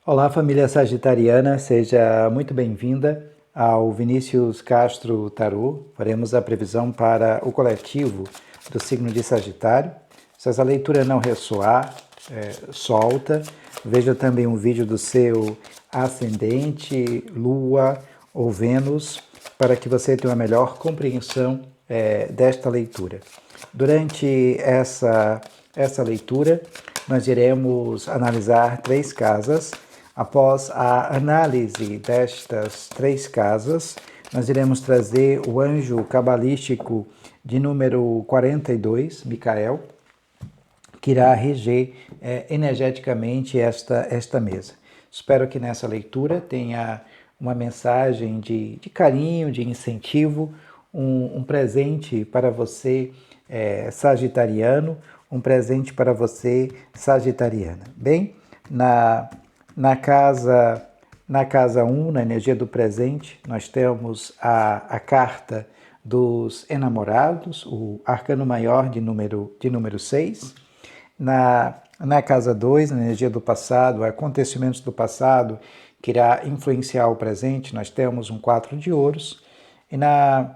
Olá, família sagitariana, seja muito bem-vinda ao Vinícius Castro Tarô. Faremos a previsão para o coletivo do signo de Sagitário. Se essa leitura não ressoar, solta. Veja também um vídeo do seu ascendente, lua ou Vênus, para que você tenha uma melhor compreensão desta leitura. Durante essa leitura, nós iremos analisar 3 casas. Após a análise destas 3 casas, nós iremos trazer o anjo cabalístico de número 42, Micael, que irá reger energeticamente esta mesa. Espero que nessa leitura tenha uma mensagem de carinho, de incentivo, um presente para você sagitariano, um presente para você sagitariana. Bem, na casa 1, na energia do presente, nós temos a carta dos enamorados, o arcano maior de número 6. Na casa 2, na energia do passado, acontecimentos do passado, que irá influenciar o presente, nós temos um 4 de ouros. E na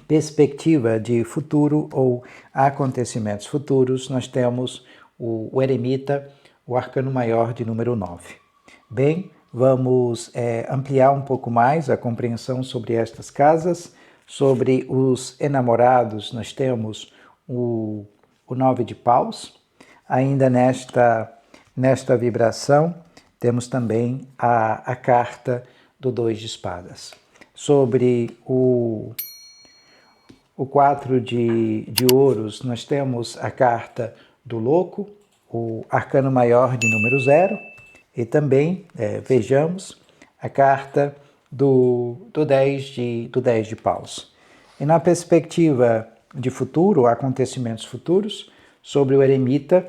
perspectiva de futuro ou acontecimentos futuros, nós temos o eremita, o arcano maior de número 9. Bem, vamos ampliar um pouco mais a compreensão sobre estas casas. Sobre os enamorados, nós temos o 9 de paus. Ainda nesta vibração, temos também a carta do 2 de espadas. Sobre o 4 de ouros, nós temos a carta do louco, o arcano maior de número 0, e também, vejamos, a carta do 10 de paus. E na perspectiva de futuro, acontecimentos futuros, sobre o eremita,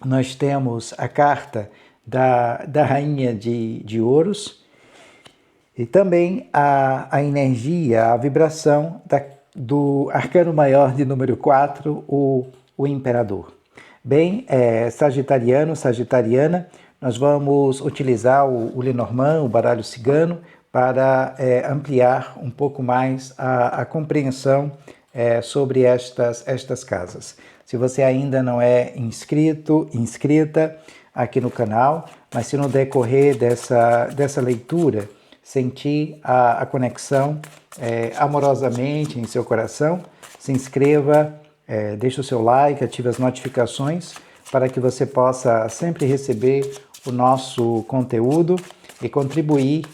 nós temos a carta da rainha de ouros e também a energia, a vibração do arcano maior de número 4, o imperador. Bem, sagitariano, sagitariana, nós vamos utilizar o Lenormand, o baralho cigano, para ampliar um pouco mais a compreensão sobre estas casas. Se você ainda não é inscrita aqui no canal, mas se no decorrer dessa leitura sentir a conexão amorosamente em seu coração, se inscreva, deixe o seu like, ative as notificações para que você possa sempre receber o nosso conteúdo e contribuir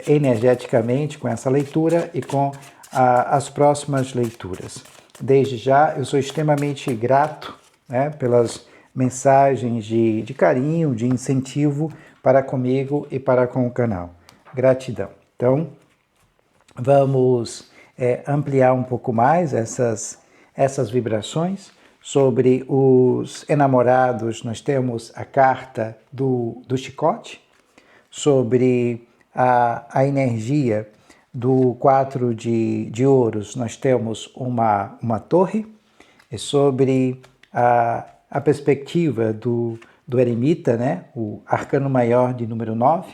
energeticamente com essa leitura e com as próximas leituras. Desde já, eu sou extremamente grato pelas mensagens de carinho, de incentivo para comigo e para com o canal. Gratidão. Então, vamos ampliar um pouco mais essas vibrações. Sobre os enamorados, nós temos a carta do chicote. Sobre a energia do 4 de ouros, nós temos uma torre. E sobre a perspectiva do eremita, o arcano maior de número 9,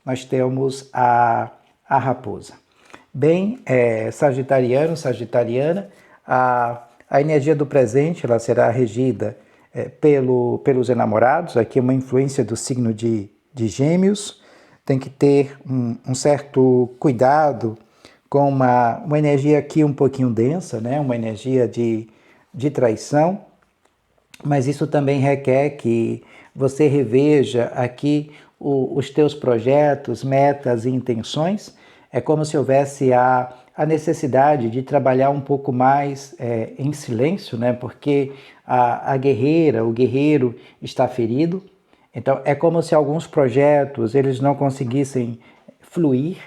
nós temos a raposa. Bem, sagitariano, sagitariana, a energia do presente ela será regida pelos enamorados. Aqui é uma influência do signo de Gêmeos. Tem que ter um certo cuidado com uma energia aqui um pouquinho densa, uma energia de traição, mas isso também requer que você reveja aqui os teus projetos, metas e intenções. É como se houvesse a necessidade de trabalhar um pouco mais em silêncio, porque a guerreira, o guerreiro está ferido. Então, é como se alguns projetos eles não conseguissem fluir,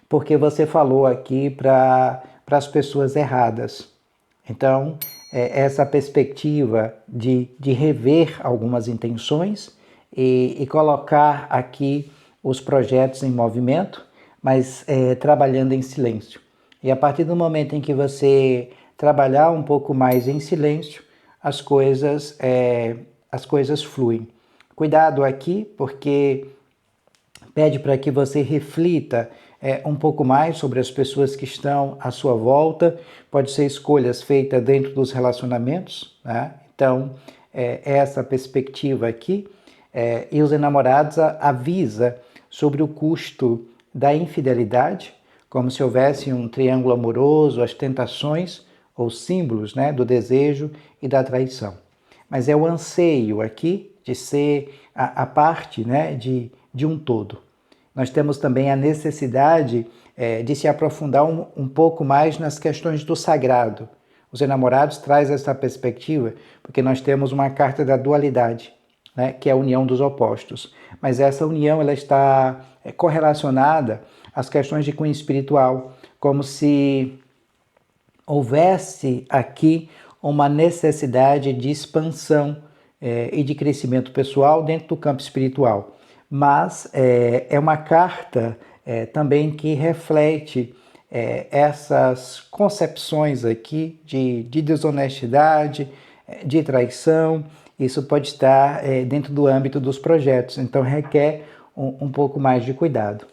porque você falou aqui para as pessoas erradas. Então, essa perspectiva de rever algumas intenções e colocar aqui os projetos em movimento, mas trabalhando em silêncio. E a partir do momento em que você trabalhar um pouco mais em silêncio, as coisas fluem. Cuidado aqui, porque pede para que você reflita um pouco mais sobre as pessoas que estão à sua volta. Pode ser escolhas feitas dentro dos relacionamentos, né? Então, essa perspectiva aqui. E os enamorados avisa sobre o custo da infidelidade, como se houvesse um triângulo amoroso, as tentações ou símbolos, né, do desejo e da traição. Mas é o anseio aqui de ser a parte, né, de um todo. Nós temos também a necessidade de se aprofundar um pouco mais nas questões do sagrado. Os enamorados trazem essa perspectiva porque nós temos uma carta da dualidade, né, que é a união dos opostos. Mas essa união ela está correlacionada às questões de cunho espiritual, como se houvesse aqui uma necessidade de expansão e de crescimento pessoal dentro do campo espiritual. Mas é uma carta também que reflete essas concepções aqui de desonestidade, de traição. Isso pode estar dentro do âmbito dos projetos, então requer um pouco mais de cuidado.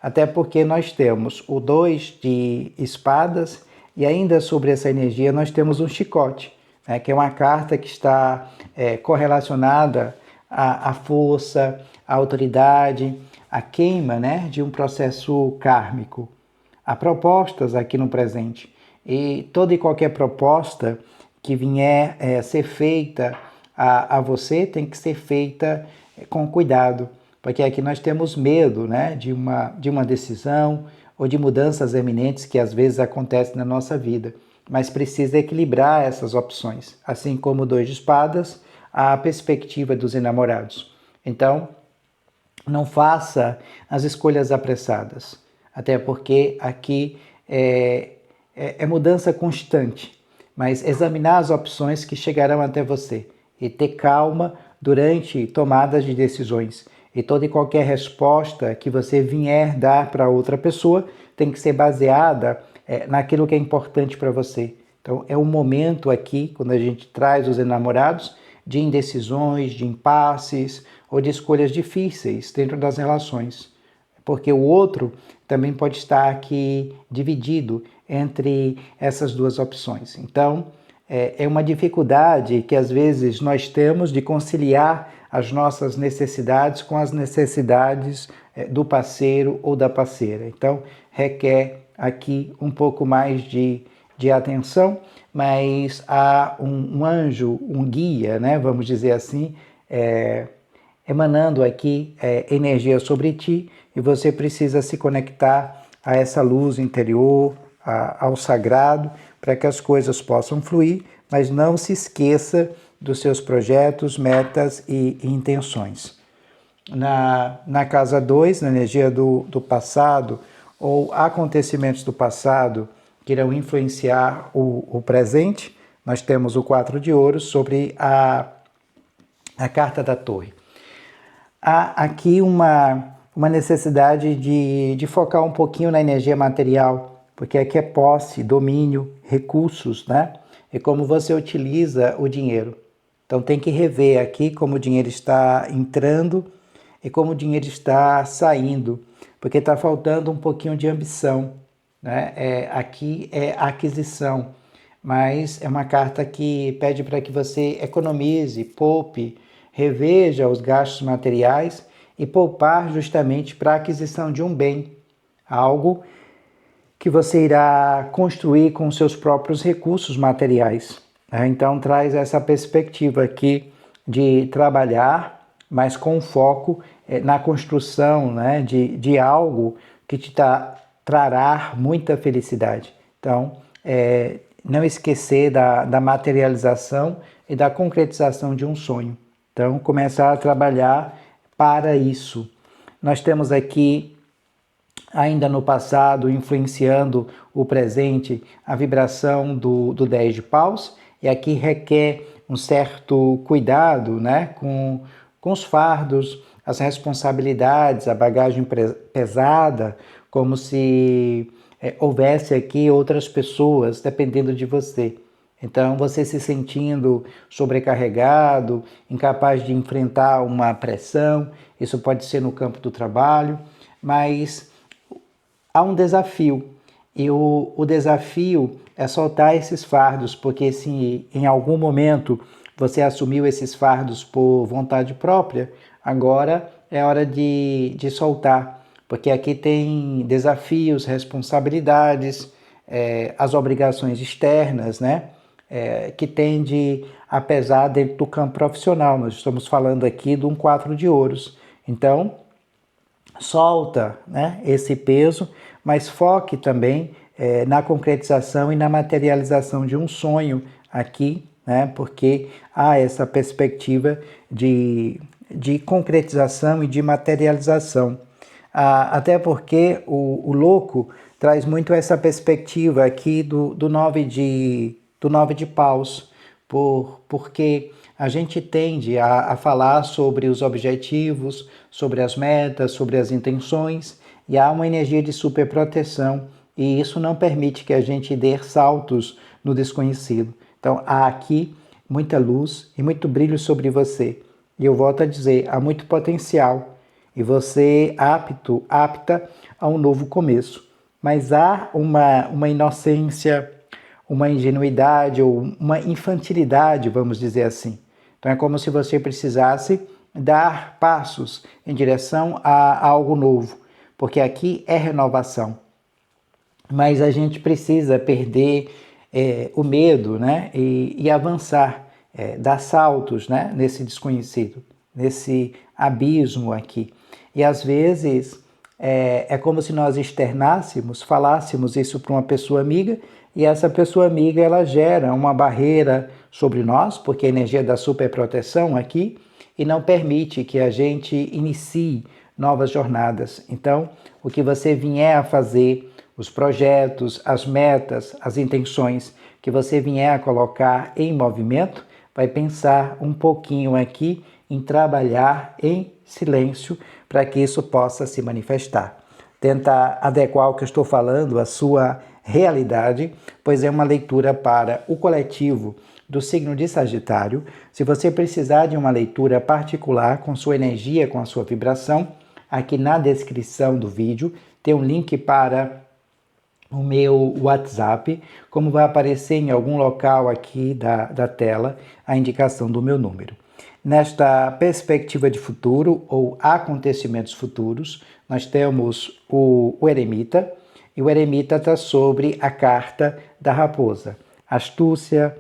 Até porque nós temos o 2 de espadas e ainda sobre essa energia nós temos um chicote, né, que é uma carta que está correlacionada à força, à autoridade, à queima, né, de um processo kármico. Há propostas aqui no presente e toda e qualquer proposta que vier ser feita a você tem que ser feita com cuidado, porque aqui nós temos medo, né, de uma decisão ou de mudanças eminentes que às vezes acontecem na nossa vida, mas precisa equilibrar essas opções, assim como o 2 de espadas, a perspectiva dos enamorados. Então, não faça as escolhas apressadas, até porque aqui é mudança constante, mas examinar as opções que chegarão até você e ter calma durante tomadas de decisões. E toda e qualquer resposta que você vier dar para outra pessoa tem que ser baseada naquilo que é importante para você. Então, é um momento aqui, quando a gente traz os enamorados, de indecisões, de impasses ou de escolhas difíceis dentro das relações. Porque o outro também pode estar aqui dividido entre essas duas opções. Então, é uma dificuldade que às vezes nós temos de conciliar as nossas necessidades com as necessidades do parceiro ou da parceira. Então, requer aqui um pouco mais de atenção, mas há um anjo, um guia, né, vamos dizer assim, emanando aqui energia sobre ti, e você precisa se conectar a essa luz interior, ao sagrado, para que as coisas possam fluir, mas não se esqueça dos seus projetos, metas e intenções. Na casa 2, na energia do passado, ou acontecimentos do passado que irão influenciar o presente, nós temos o 4 de ouros sobre a carta da torre. Há aqui uma necessidade de focar um pouquinho na energia material, porque aqui é posse, domínio, recursos, né? E como você utiliza o dinheiro. Então tem que rever aqui como o dinheiro está entrando e como o dinheiro está saindo, porque está faltando um pouquinho de ambição, né? Aqui é aquisição, mas é uma carta que pede para que você economize, poupe, reveja os gastos materiais e poupar justamente para a aquisição de um bem, algo que você irá construir com seus próprios recursos materiais. Então traz essa perspectiva aqui de trabalhar, mas com foco na construção, né, de algo que te trará muita felicidade. Então, não esquecer da materialização e da concretização de um sonho. Então, começar a trabalhar para isso. Nós temos aqui, ainda no passado, influenciando o presente, a vibração do 10 de paus, e aqui requer um certo cuidado, né, com os fardos, as responsabilidades, a bagagem pesada, como se houvesse aqui outras pessoas dependendo de você. Então, você se sentindo sobrecarregado, incapaz de enfrentar uma pressão, isso pode ser no campo do trabalho, mas há um desafio. E o desafio é soltar esses fardos, porque se em algum momento você assumiu esses fardos por vontade própria, agora é hora de soltar, porque aqui tem desafios, responsabilidades, as obrigações externas, né? Que tende a pesar dentro do campo profissional. Nós estamos falando aqui de um 4 de ouros. Então, solta, né, esse peso, mas foque também na concretização e na materialização de um sonho aqui, né, porque há essa perspectiva de concretização e de materialização. Até porque o louco traz muito essa perspectiva aqui do nove de paus, porque a gente tende a falar sobre os objetivos, sobre as metas, sobre as intenções, e há uma energia de superproteção, e isso não permite que a gente dê saltos no desconhecido. Então, há aqui muita luz e muito brilho sobre você. E eu volto a dizer, há muito potencial, e você apta a um novo começo. Mas há uma inocência, uma ingenuidade ou uma infantilidade, vamos dizer assim. Então é como se você precisasse dar passos em direção a algo novo, porque aqui é renovação. Mas a gente precisa perder o medo, né? e avançar, dar saltos, né? Nesse desconhecido, nesse abismo aqui. E às vezes é como se nós externássemos, falássemos isso para uma pessoa amiga, e essa pessoa amiga ela gera uma barreira sobre nós, porque a energia da superproteção aqui, e não permite que a gente inicie novas jornadas. Então, o que você vier a fazer, os projetos, as metas, as intenções que você vier a colocar em movimento, vai pensar um pouquinho aqui em trabalhar em silêncio para que isso possa se manifestar. Tenta adequar o que eu estou falando à sua realidade, pois é uma leitura para o coletivo do signo de Sagitário. Se você precisar de uma leitura particular com sua energia, com a sua vibração, aqui na descrição do vídeo tem um link para o meu WhatsApp, como vai aparecer em algum local aqui da tela a indicação do meu número. Nesta perspectiva de futuro ou acontecimentos futuros, nós temos o eremita, e o eremita está sobre a carta da raposa. Astúcia,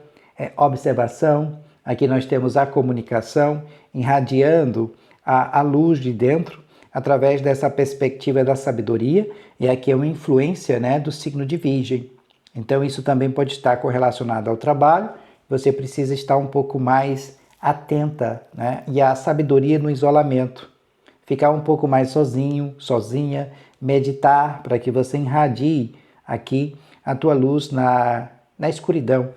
observação, aqui nós temos a comunicação, irradiando a luz de dentro, através dessa perspectiva da sabedoria, e aqui é uma influência, né, do signo de Virgem. Então isso também pode estar correlacionado ao trabalho, você precisa estar um pouco mais atenta, né, e a sabedoria no isolamento. Ficar um pouco mais sozinho, sozinha, meditar para que você irradie aqui a tua luz na escuridão.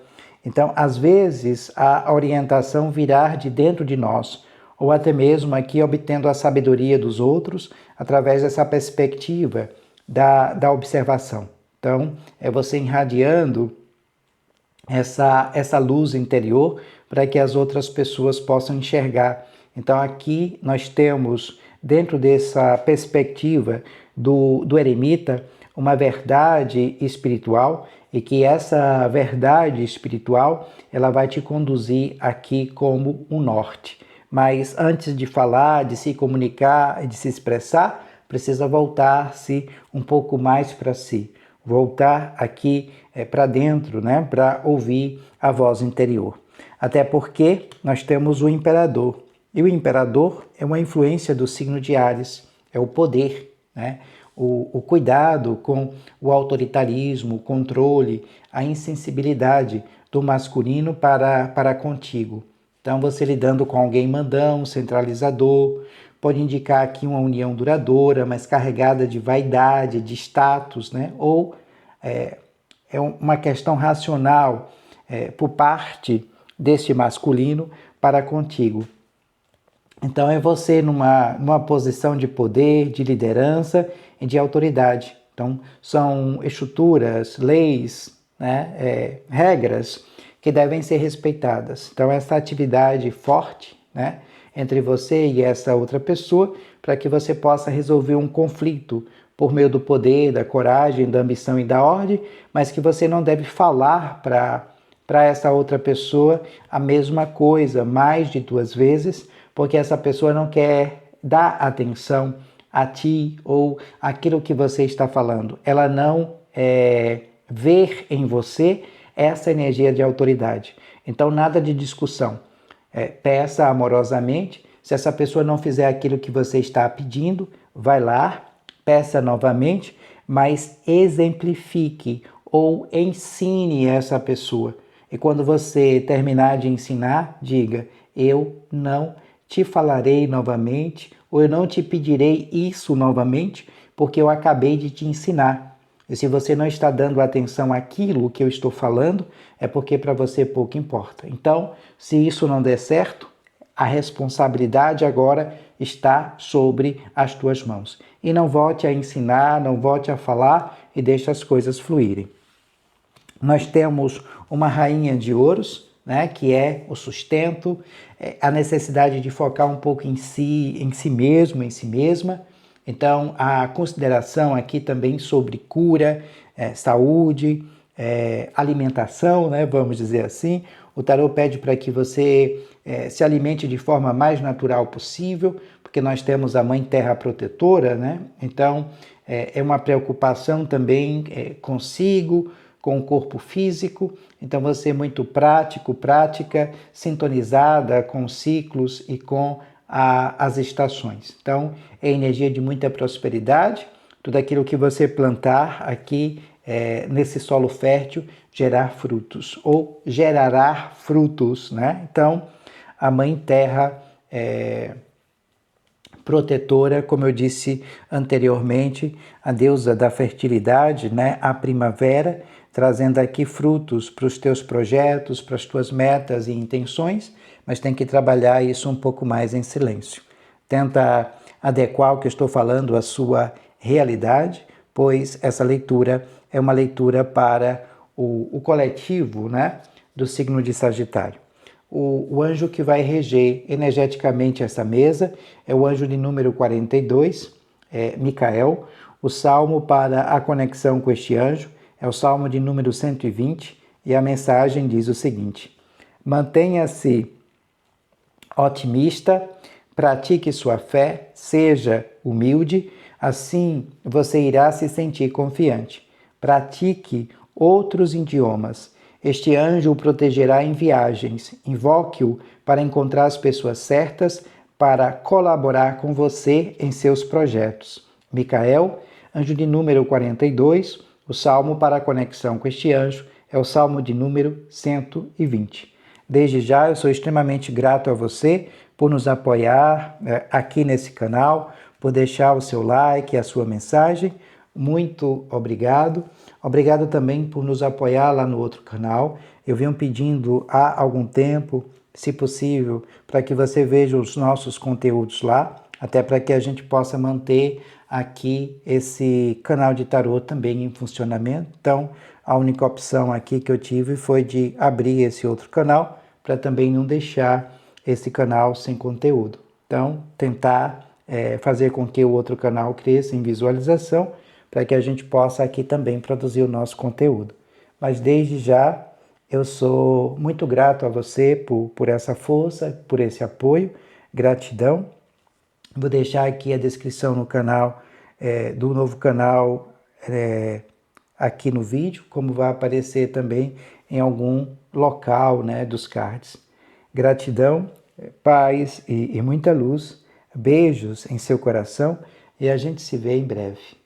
Então, às vezes, a orientação virá de dentro de nós, ou até mesmo aqui obtendo a sabedoria dos outros através dessa perspectiva da observação. Então, é você irradiando essa luz interior para que as outras pessoas possam enxergar. Então, aqui nós temos, dentro dessa perspectiva do eremita, uma verdade espiritual, e que essa verdade espiritual ela vai te conduzir aqui como um norte. Mas antes de falar, de se comunicar e de se expressar, precisa voltar-se um pouco mais para si. Voltar aqui para dentro, né, para ouvir a voz interior. Até porque nós temos o imperador. E o imperador é uma influência do signo de Áries, é o poder, né? O cuidado com o autoritarismo, o controle, a insensibilidade do masculino para contigo. Então, você lidando com alguém mandão, centralizador, pode indicar aqui uma união duradoura, mas carregada de vaidade, de status, né? Ou é uma questão racional por parte deste masculino para contigo. Então, é você numa posição de poder, de liderança e de autoridade. Então, são estruturas, leis, né, regras que devem ser respeitadas. Então, essa atividade forte, né, entre você e essa outra pessoa, para que você possa resolver um conflito por meio do poder, da coragem, da ambição e da ordem, mas que você não deve falar para essa outra pessoa a mesma coisa mais de 2 vezes, porque essa pessoa não quer dar atenção a ti ou aquilo que você está falando. Ela não ver em você essa energia de autoridade. Então, nada de discussão. Peça amorosamente. Se essa pessoa não fizer aquilo que você está pedindo, vai lá, peça novamente, mas exemplifique ou ensine essa pessoa. E quando você terminar de ensinar, diga: eu não te falarei novamente, ou eu não te pedirei isso novamente, porque eu acabei de te ensinar. E se você não está dando atenção àquilo que eu estou falando, é porque para você pouco importa. Então, se isso não der certo, a responsabilidade agora está sobre as tuas mãos. E não volte a ensinar, não volte a falar e deixe as coisas fluírem. Nós temos uma rainha de ouros, né, que é o sustento, a necessidade de focar um pouco em si mesmo, em si mesma. Então, a consideração aqui também sobre cura, saúde, alimentação, né, vamos dizer assim. O tarô pede para que você se alimente de forma mais natural possível, porque nós temos a Mãe Terra protetora, né? Então, é uma preocupação também consigo, com o corpo físico. Então, você é muito prático, prática, sintonizada com ciclos e com as estações. Então, é energia de muita prosperidade. Tudo aquilo que você plantar aqui nesse solo fértil gerar frutos ou gerará frutos, né? Então, a Mãe Terra protetora, como eu disse anteriormente, a deusa da fertilidade, né? A primavera, trazendo aqui frutos para os teus projetos, para as tuas metas e intenções, mas tem que trabalhar isso um pouco mais em silêncio. Tenta adequar o que eu estou falando à sua realidade, pois essa leitura é uma leitura para o coletivo, né, do signo de Sagitário. O anjo que vai reger energeticamente essa mesa é o anjo de número 42, Micael. O salmo para a conexão com este anjo é o salmo de número 120 e a mensagem diz o seguinte: mantenha-se otimista, pratique sua fé, seja humilde, assim você irá se sentir confiante. Pratique outros idiomas. Este anjo o protegerá em viagens. Invoque-o para encontrar as pessoas certas para colaborar com você em seus projetos. Micael, anjo de número 42, o salmo para a conexão com este anjo é o salmo de número 120. Desde já, eu sou extremamente grato a você por nos apoiar aqui nesse canal, por deixar o seu like e a sua mensagem. Muito obrigado. Obrigado também por nos apoiar lá no outro canal. Eu venho pedindo há algum tempo, se possível, para que você veja os nossos conteúdos lá, até para que a gente possa manter aqui esse canal de tarô também em funcionamento. Então, a única opção aqui que eu tive foi de abrir esse outro canal, para também não deixar esse canal sem conteúdo. Então, tentar fazer com que o outro canal cresça em visualização, para que a gente possa aqui também produzir o nosso conteúdo. Mas desde já, eu sou muito grato a você por essa força, por esse apoio, gratidão. Vou deixar aqui a descrição no canal, do novo canal, aqui no vídeo, como vai aparecer também em algum local, né, dos cards. Gratidão, paz e muita luz. Beijos em seu coração e a gente se vê em breve.